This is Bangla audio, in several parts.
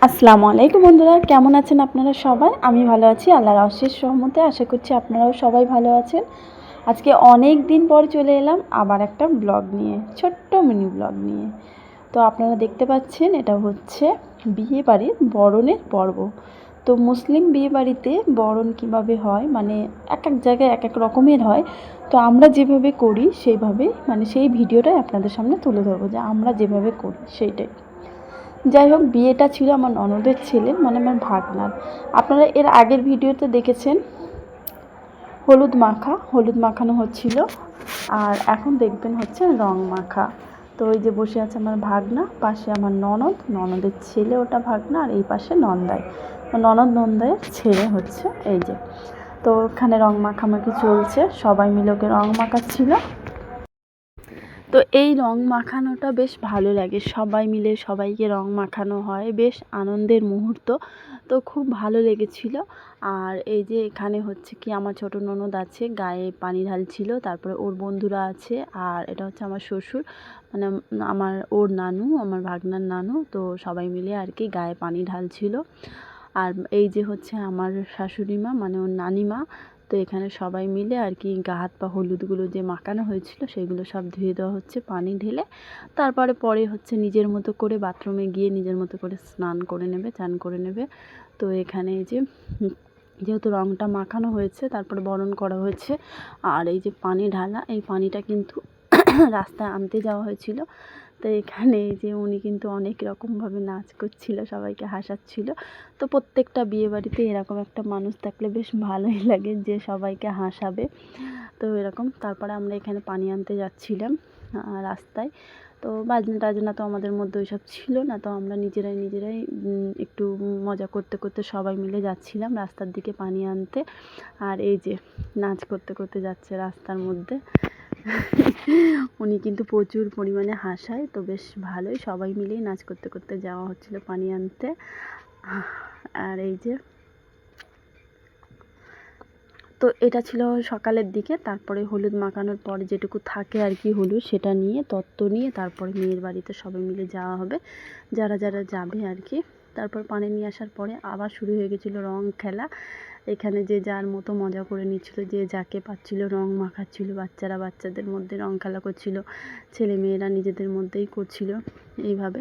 আসসালামু আলাইকুম বন্ধুরা, কেমন আছেন আপনারা সবাই? আমি ভালো আছি, আল্লাহর অশেষ রহমতে। আশা করছি আপনারাও সবাই ভালো আছেন। আজকে অনেক দিন পর চলে এলাম আবার একটা ব্লগ নিয়ে, ছোট্ট মিনি ব্লগ নিয়ে। তো আপনারা দেখতে পাচ্ছেন এটা হচ্ছে বিয়ে বাড়ির বরণের পর্ব। তো মুসলিম বিয়ে বাড়িতে বরণ কীভাবে হয়, মানে এক এক জায়গায় এক এক রকমের হয়। তো আমরা যেভাবে করি সেইভাবে, মানে সেই ভিডিওটাই আপনাদের সামনে তুলে ধরবো, যে আমরা যেভাবে করি সেইটাই। যাই হোক, বিয়েটা ছিল আমার ননদের ছেলে, মানে আমার ভাগনার। আপনারা এর আগের ভিডিওতে দেখেছেন হলুদ মাখানো হচ্ছিল, আর এখন দেখবেন হচ্ছে রং মাখা। তো ওই যে বসে আছে আমার ভাগনা, পাশে আমার ননদের ছেলে, ওটা ভাগনা, আর এই পাশে নন্দাই, নন্দাইয়ের ছেলে হচ্ছে এই যে। তো ওখানে রং মাখামাখি চলছে, সবাই মিলে ওকে রং মাখাচ্ছিল। তো এই রং মাখানোটা বেশ ভালো লাগে, সবাই মিলে সবাইকে রং মাখানো হয়, বেশ আনন্দের মুহূর্ত। তো খুব ভালো লেগেছিল। আর এই যে এখানে হচ্ছে কি, আমার ছোট ননদ আছে, গায়ে পানি ঢালছিল, তারপরে ওর বন্ধুরা আছে, আর এটা হচ্ছে আমার শ্বশুর, মানে ওর নানু, আমার ভাগনার নানু। তো সবাই মিলে আর কি গায়ে পানি ঢালছিল। আর এই যে হচ্ছে আমার শাশুড়ি মা, মানে ওর নানিমা। তো এখানে সবাই মিলে আর কি গা হাত পা হলুদগুলো যে মাখানো হয়েছিল সেগুলো সব ধুয়ে দেওয়া হচ্ছে পানি ঢেলে। পরে হচ্ছে নিজের মতো করে বাথরুমে গিয়ে নিজের মতো করে স্নান করে নেবে, চান করে নেবে। তো এখানে এই যে যেহেতু রঙটা মাখানো হয়েছে, তারপরে বরণ করা হয়েছে। আর এই যে পানি ঢালা, এই পানিটা কিন্তু রাস্তায় আনতে যাওয়া হয়েছিল। তো এখানে এই যে উনি কিন্তু অনেক রকমভাবে নাচ করছিল, সবাইকে হাসাচ্ছিল। তো প্রত্যেকটা বিয়েবাড়িতে এরকম একটা মানুষ থাকলে বেশ ভালোই লাগে, যে সবাইকে হাসাবে। তো এরকম তারপরে আমরা এখানে পানি আনতে যাচ্ছিলাম রাস্তায়। তো বাজনা টাজনা তো আমাদের মধ্যে ওইসব ছিল না, তো আমরা নিজেরাই একটু মজা করতে করতে সবাই মিলে যাচ্ছিলাম রাস্তার দিকে পানি আনতে। আর এই যে নাচ করতে করতে যাচ্ছে রাস্তার মধ্যে। উনি কিন্তু প্রচুর পরিমাণে হাসায়, তো বেশ ভালোই, সবাই মিলেই নাচ করতে করতে যাওয়া হচ্ছিল পানি আনতে। আর এই যে, তো এটা ছিল সকালের দিকে। তারপরে হলুদ মাখানোর পরে যেটুকু থাকে আর কি হলুদ, সেটা নিয়ে তত্ত্ব নিয়ে তারপরে মেয়ের বাড়িতে সবাই মিলে যাওয়া হবে, যারা যারা যাবে আর কি। তারপর পানি নিয়ে আসার পরে আবার শুরু হয়ে গেছিলো রং খেলা। এখানে যে যার মতো মজা করে নিচ্ছিল, যে যাকে পাচ্ছিল রং মাখাচ্ছিল, বাচ্চারা বাচ্চাদের মধ্যে রং খেলা করছিল, ছেলে মেয়েরা নিজেদের মধ্যেই করছিল এইভাবে।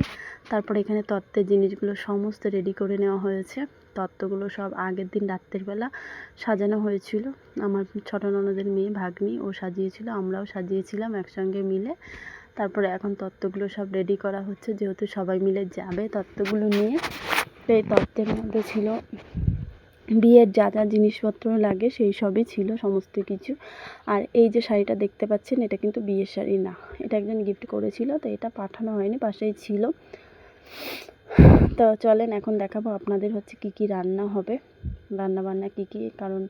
তারপরে এখানে তত্ত্বের জিনিসগুলো সমস্ত রেডি করে নেওয়া হয়েছে। তত্ত্বগুলো সব আগের দিন রাত্রেবেলা সাজানো হয়েছিল। আমার ছোট ননদের মেয়ে ভাগ্নি, ও সাজিয়েছিল, আমরাও সাজিয়েছিলাম একসঙ্গে মিলে। তারপরে এখন তত্ত্বগুলো সব রেডি করা হচ্ছে, যেহেতু সবাই মিলে যাবে তত্ত্বগুলো নিয়ে। এই তত্ত্বের মধ্যে ছিল বিয়ের যা যা জিনিসপত্র লাগে, সেই সবই ছিল সমস্ত কিছু। আর এই যে শাড়িটা দেখতে পাচ্ছেন, এটা কিন্তু বিয়ের শাড়ি না, এটা একজন গিফট করেছিল, তো এটা পাঠানো হয়নি, পাশেই ছিল। তো চলেন এখন দেখাবো আপনাদের হচ্ছে কি কি রান্না হবে, রান্নাবান্না কি কি, কারণ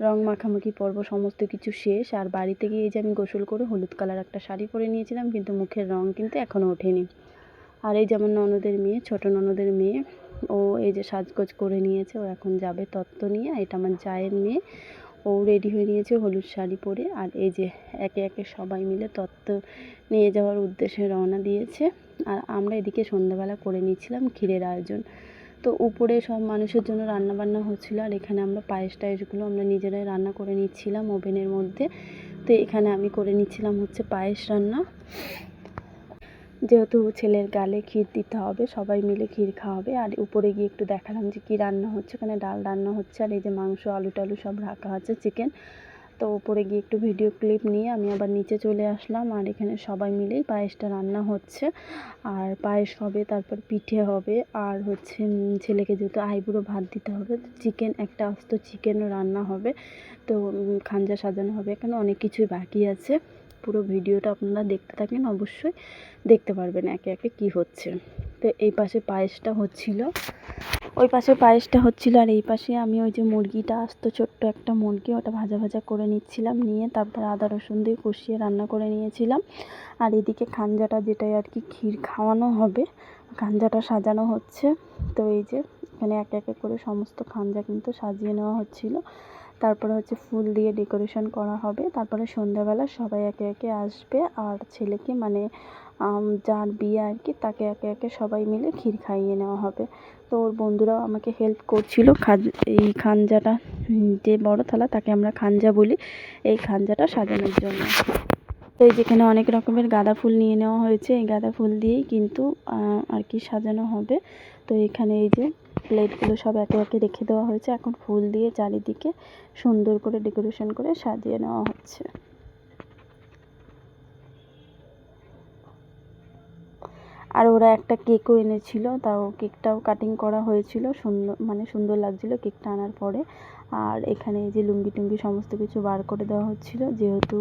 রং মাখামাখি পর্ব সমস্ত কিছু শেষ। আর বাড়িতে গিয়ে এই যে আমি গোসল করে হলুদ কালার একটা শাড়ি পরে নিয়েছিলাম, কিন্তু মুখের রং কিন্তু এখনও ওঠেনি। আর এই যেমন ননদের মেয়ে, ছোট ননদের মেয়ে, ও এই যে সাজগোজ করে নিয়েছে, ও এখন যাবে তত্ত্ব নিয়ে। এটা আমার জায়ের মেয়ে, ও রেডি হয়ে নিয়েছে হলুদ শাড়ি পরে। আর এই যে একে একে সবাই মিলে তত্ত্ব নিয়ে যাওয়ার উদ্দেশ্যে রওনা দিয়েছে। আর আমরা এদিকে সন্ধ্যাবেলা করে নিচ্ছিলাম ক্ষীরের আয়োজন। তো উপরে সব মানুষের জন্য রান্নাবান্না হচ্ছিলো, আর এখানে আমরা পায়েস টায়েসগুলো আমরা নিজেরাই রান্না করে নিচ্ছিলাম ওভেনের মধ্যে। তো এখানে আমি করে নিচ্ছিলাম হচ্ছে পায়েস রান্না, যেহেতু ছেলের গালে ক্ষীর দিতে হবে, সবাই মিলে ক্ষীর খাওয়াবে। আর উপরে গিয়ে একটু দেখালাম যে কী রান্না হচ্ছে, ওখানে ডাল রান্না হচ্ছে, আর এই যে মাংস আলু টালু সব রাখা আছে, চিকেন। তো উপরে গিয়ে একটু ভিডিও ক্লিপ নিয়ে আমি আবার নিচে চলে আসলাম। আর এখানে সবাই মিলেই পায়েসটা রান্না হচ্ছে, আর পায়েস হবে, তারপর পিঠে হবে, আর হচ্ছে ছেলেকে যেহেতু আইবুড়ো ভাত দিতে হবে, তো চিকেন, একটা আস্ত চিকেনও রান্না হবে। তো খাঞ্জা সাজানো হবে, এখানে অনেক কিছুই বাকি আছে। পুরো ভিডিওটা আপনারা দেখতে থাকেন, অবশ্যই দেখতে পারবেন একে একে কী হচ্ছে। তো এই পাশে পায়েসটা হচ্ছিল, ওই পাশে পায়েসটা হচ্ছিল, আর এই পাশে আমি ওই যে মুরগিটা আস্ত ছোট্ট একটা মুরগি, ওটা ভাজা ভাজা করে নিচ্ছিলাম, নিয়ে তারপর আদা রসুন দিয়ে কষিয়ে রান্না করে নিয়েছিলাম। আর এদিকে খাঞ্জাটা, যেটাই আর কি ক্ষীর খাওয়ানো হবে, খাঞ্জাটা সাজানো হচ্ছে। তো এই যে এখানে একে একে করে সমস্ত খাঞ্জা কিন্তু সাজিয়ে নেওয়া হচ্ছিল। তারপরে হচ্ছে ফুল দিয়ে ডেকোরেশন করা হবে। তারপরে সন্ধ্যাবেলা সবাই একে একে আসবে, আর ছেলেকে, মানে যার বিয়ে আর কি তাকে একে একে সবাই মিলে ক্ষীর খাইয়ে নেওয়া হবে। তো ওর বন্ধুরাও আমাকে হেল্প করছিল এই খাঞ্জাটা, যে বড় থালা তাকে আমরা খাঞ্জা বলি, এই খাঞ্জাটা সাজানোর জন্য। তো এই যেখানে অনেক রকমের গাঁদা ফুল নিয়ে নেওয়া হয়েছে, এই গাঁদা ফুল দিয়েই কিন্তু আর কি সাজানো হবে। তো এখানে এই যে প্লেটগুলো সব একে একে রেখে দেওয়া হয়েছে, এখন ফুল দিয়ে চারিদিকে সুন্দর করে ডেকোরেশন করে সাজিয়ে নেওয়া হচ্ছে। আর ওরা একটা কেকও এনেছিল, তাও কেকটাও কাটিং করা হয়েছিল, সুন্দর লাগছিল কেকটা আনার পরে। আর এখানে এই যে লুঙ্গি টুঙ্গি সমস্ত কিছু বার করে দেওয়া হচ্ছিল, যেহেতু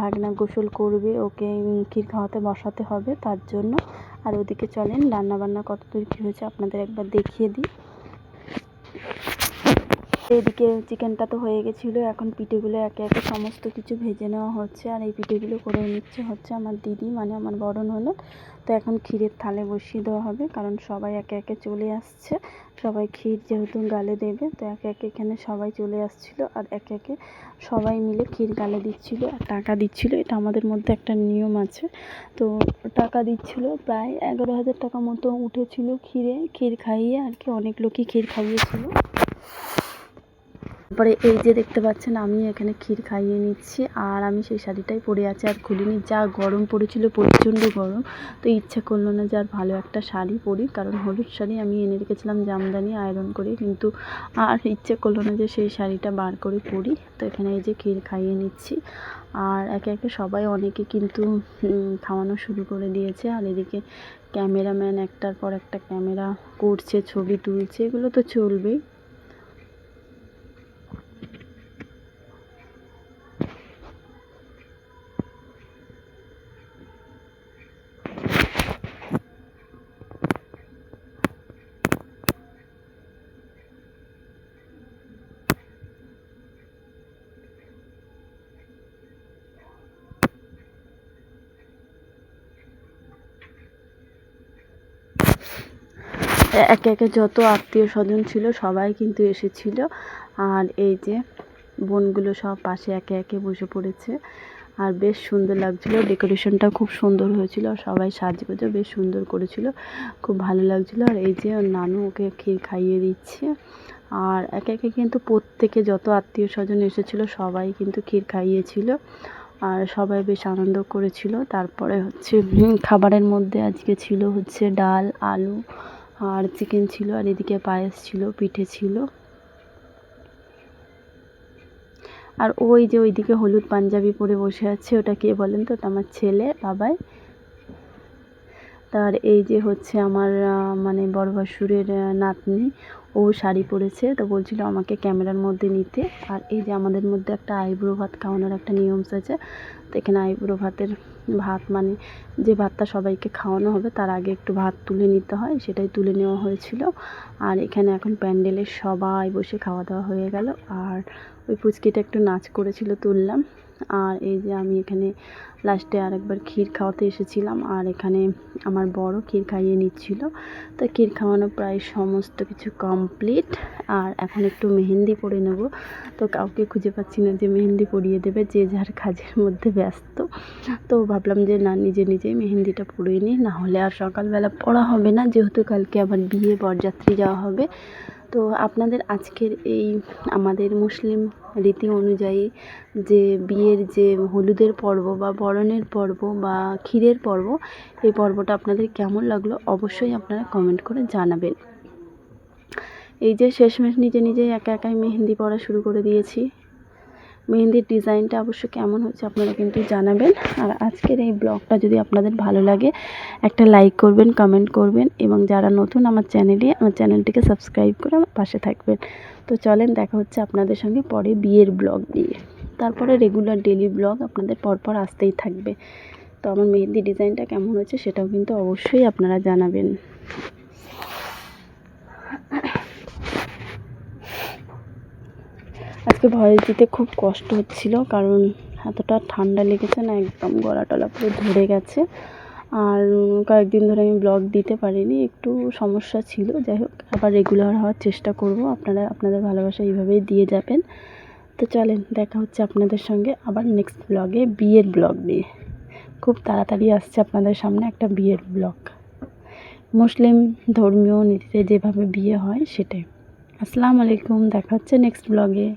ভাগনা গোসল করবে, ওকে ক্ষীর খাওয়াতে বসাতে হবে তার জন্য। আর ওদিকে চলেন রান্নাবান্না কতদূর কী হয়েছে আপনাদের একবার দেখিয়ে দিই। এদিকে চিকেনটা তো হয়ে গেছিলো, এখন পিঠেগুলো একে একে সমস্ত কিছু ভেজে নেওয়া হচ্ছে। আর এই পিঠেগুলো করে নিচ্ছে হচ্ছে আমার দিদি, মানে আমার বড় ননদ। তো এখন ক্ষীরের থালে বসিয়ে দেওয়া হবে, কারণ সবাই একে একে চলে আসছে, সবাই ক্ষীর যেহেতু গালে দেবে, তো একে একে এখানে সবাই চলে আসছিলো আর একে একে সবাই মিলে ক্ষীর গালে দিচ্ছিলো আর টাকা দিচ্ছিলো। এটা আমাদের মধ্যে একটা নিয়ম আছে। তো টাকা দিচ্ছিলো, প্রায় 11,000 টাকা মতো উঠেছিল ক্ষীর খাইয়ে আর কি, অনেক লোকই ক্ষীর খাইয়েছিল। তারপরে এই যে দেখতে পাচ্ছেন আমি এখানে ক্ষীর খাইয়ে নিচ্ছি, আর আমি সেই শাড়িটাই পরে আছি আর খুলিনি। যা গরম পড়েছিল, প্রচণ্ড গরম, তো ইচ্ছা করলো না যে আর ভালো একটা শাড়ি পরি, কারণ হলুদ শাড়ি আমি এনে রেখেছিলাম জামদানি আয়রন করে, কিন্তু আর ইচ্ছে করলো না যে সেই শাড়িটা বার করে পরি। তো এখানে এই যে ক্ষীর খাইয়ে নিচ্ছি, আর একে একে সবাই অনেকে কিন্তু খাওয়ানো শুরু করে দিয়েছে। আর এদিকে ক্যামেরাম্যান একটার পর একটা ক্যামেরা করছে, ছবি তুলছে, এগুলো তো চলবেই। একে একে যত আত্মীয় স্বজন ছিল সবাই কিন্তু এসেছিল। আর এই যে বোনগুলো সব পাশে একে একে বসে পড়েছে, আর বেশ সুন্দর লাগছিল, ডেকোরেশনটা খুব সুন্দর হয়েছিল, সবাই সাজগোজও বেশ সুন্দর করেছিল, খুব ভালো লাগছিলো। আর এই যে নানু ওকে ক্ষীর খাইয়ে দিচ্ছে, আর একে একে কিন্তু প্রত্যেকে যত আত্মীয় স্বজন এসেছিলো সবাই কিন্তু ক্ষীর খাইয়েছিল, আর সবাই বেশ আনন্দ করেছিল। তারপরে হচ্ছে খাবারের মধ্যে আজকে ছিল হচ্ছে ডাল, আলু আর চিকেন ছিল, আর এদিকে পায়েস ছিল, পিঠে ছিল। আর ওই যে ওইদিকে হলুদ পাঞ্জাবি পরে বসে আছে, ওটা কে বলেন তো? ওটা আমার ছেলে বাবাই। তার এই যে হচ্ছে আমার মানে বড় ভাসুরের নাতনি, ও শাড়ি পরেছে, তো বলছিল আমাকে ক্যামেরার মধ্যে নিতে। আর এই যে আমাদের মধ্যে একটা আইব্রো ভাত খাওয়ানোর একটা নিয়ম আছে, তো এখানে আইব্রো ভাতের ভাত মানে যে ভাতটা সবাইকে খাওয়ানো হবে তার আগে একটু ভাত তুলে নিতে হয়, সেটাই তুলে নেওয়া হয়েছিল। আর এখানে এখন প্যান্ডেলে সবাই বসে খাওয়া দাওয়া হয়ে গেল, আর ওই পুচকিটা একটু নাচ করেছিল, তুললাম। আর এই যে আমি এখানে লাস্টে আরেকবার ক্ষীর খাওয়াতে এসেছিলাম, আর এখানে আমার বড় ক্ষীর খাইয়ে নিচ্ছিল। তো ক্ষীর খাওয়ানো প্রায় সমস্ত কিছু কমপ্লিট, আর এখন একটু মেহেন্দি পরে নেব। তো কাউকে খুঁজে পাচ্ছি না যে মেহেন্দি পরিয়ে দেবে, যে যার কাজের মধ্যে ব্যস্ত। তো ভাবলাম যে না, নিজে নিজেই মেহেন্দিটা পরিয়ে নিই, নাহলে আর সকালবেলা পড়া হবে না, যেহেতু কালকে আবার বিয়ে বরযাত্রী যাওয়া হবে। তো আপনাদের আজকের এই আমাদের মুসলিম রীতি অনুযায়ী যে বিয়ের যে হলুদের পর্ব বা বরণের পর্ব বা ক্ষীরের পর্ব, এই পর্বটা আপনাদের কেমন লাগলো অবশ্যই আপনারা কমেন্ট করে জানাবেন। এই যে শেষমেশ নিজে নিজেই একা একাই মেহেন্দি পরা শুরু করে দিয়েছি। মেহেন্দির ডিজাইনটা অবশ্য কেমন হচ্ছে আপনারা কিন্তু জানাবেন। আর আজকের এই ব্লগটা যদি আপনাদের ভালো লাগে একটা লাইক করবেন, কমেন্ট করবেন, এবং যারা নতুন আমার চ্যানেলটিকে সাবস্ক্রাইব করে আমার পাশে থাকবেন। তো চলেন, দেখা হচ্ছে আপনাদের সঙ্গে পরে বিয়ের ব্লগ দিয়ে। তারপরে রেগুলার ডেলি ব্লগ আপনাদের পরপর আসতেই থাকবে। তো আমার মেহেন্দি ডিজাইনটা কেমন হচ্ছে সেটাও কিন্তু অবশ্যই আপনারা জানাবেন। আজকে ভয়েস দিতে খুব কষ্ট হচ্ছিল, কারণ এতটা ঠান্ডা লেগেছে না, একদম গলা টলা পুরো ধরে গেছে। আর কয়েকদিন ধরে আমি ব্লগ দিতে পারিনি, একটু সমস্যা ছিল। যাই হোক, আবার রেগুলার হওয়ার চেষ্টা করব, আপনারা আপনাদের ভালোবাসা এইভাবেই দিয়ে যাবেন। তো চলেন, দেখা হচ্ছে আপনাদের সঙ্গে আবার নেক্সট ব্লগে বিয়ের ব্লগ নিয়ে। খুব তাড়াতাড়ি আসছে আপনাদের সামনে একটা বিয়ের ব্লগ, মুসলিম ধর্মীয় নীতিতে যেভাবে বিয়ে হয় সেটাই। আসসালামু আলাইকুম, দেখা হচ্ছে নেক্সট ব্লগে।